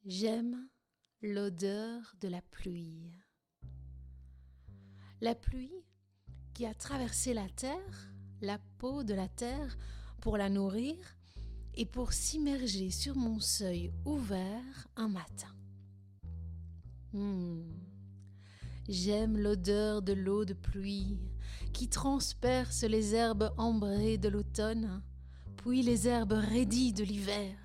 J'aime l'odeur de la pluie. La pluie qui a traversé la terre, la peau de la terre, pour la nourrir et pour s'immerger sur mon seuil ouvert un matin. J'aime l'odeur de l'eau de pluie qui transperce les herbes ambrées de l'automne, puis les herbes raidies de l'hiver,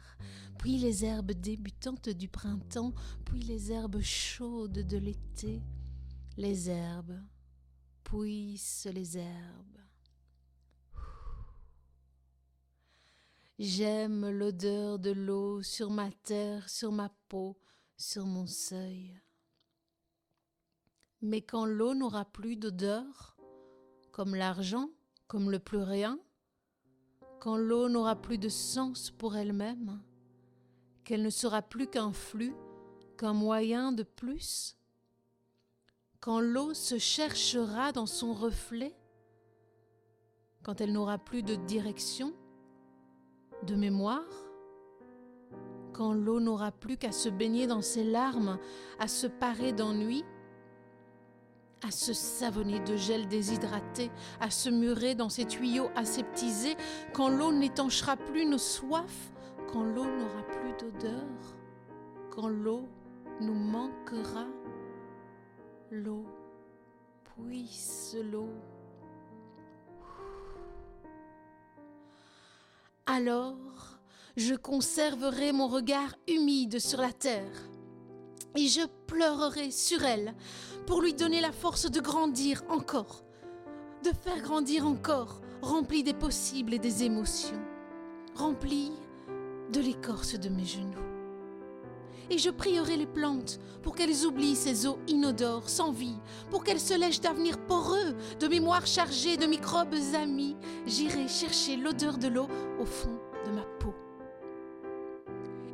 puis les herbes débutantes du printemps, puis les herbes chaudes de l'été. Les herbes puissent les herbes. J'aime l'odeur de l'eau sur ma terre, sur ma peau, sur mon seuil. Mais quand l'eau n'aura plus d'odeur, comme l'argent, comme le plus rien, quand l'eau n'aura plus de sens pour elle-même, qu'elle ne sera plus qu'un flux, qu'un moyen de plus, quand l'eau se cherchera dans son reflet, quand elle n'aura plus de direction, de mémoire, quand l'eau n'aura plus qu'à se baigner dans ses larmes, à se parer d'ennui, à se savonner de gel déshydraté, à se murer dans ses tuyaux aseptisés, quand l'eau n'étanchera plus nos soifs, quand l'eau n'aura plus d'odeur, quand l'eau nous manquera, l'eau, puisse l'eau. Alors, je conserverai mon regard humide sur la terre et je pleurerai sur elle pour lui donner la force de grandir encore, de faire grandir encore, remplie des possibles et des émotions, remplie de l'écorce de mes genoux. Et je prierai les plantes pour qu'elles oublient ces eaux inodores, sans vie, pour qu'elles se lèchent d'avenir poreux, de mémoires chargées de microbes amis. J'irai chercher l'odeur de l'eau au fond de ma peau.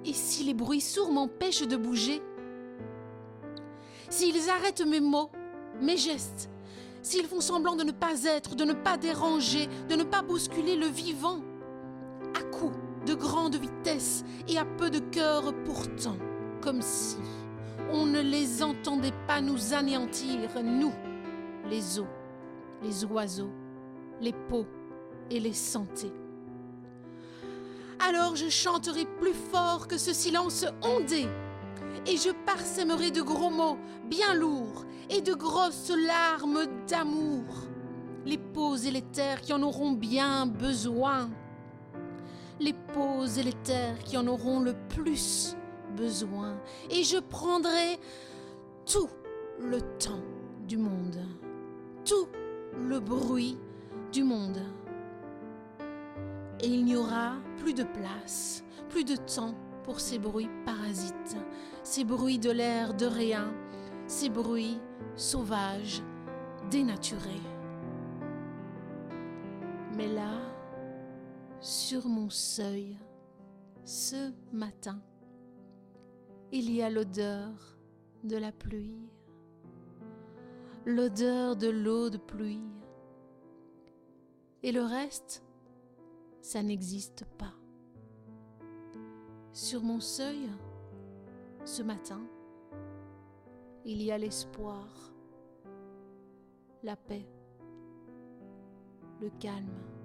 Et si les bruits sourds m'empêchent de bouger, s'ils arrêtent mes mots, mes gestes, s'ils font semblant de ne pas être, de ne pas déranger, de ne pas bousculer le vivant, à coups de grande vitesse et à peu de cœur pourtant, comme si on ne les entendait pas nous anéantir, nous, les eaux, les oiseaux, les peaux et les santés. Alors je chanterai plus fort que ce silence ondé, et je parsèmerai de gros mots bien lourds et de grosses larmes d'amour, les peaux et les terres qui en auront bien besoin, les peaux et les terres qui en auront le plus besoin, et je prendrai tout le temps du monde, tout le bruit du monde. Et il n'y aura plus de place, plus de temps pour ces bruits parasites, ces bruits de l'air de rien, ces bruits sauvages, dénaturés. Mais là, sur mon seuil, ce matin, il y a l'odeur de la pluie, l'odeur de l'eau de pluie. Et le reste, ça n'existe pas. Sur mon seuil, ce matin, il y a l'espoir, la paix, le calme.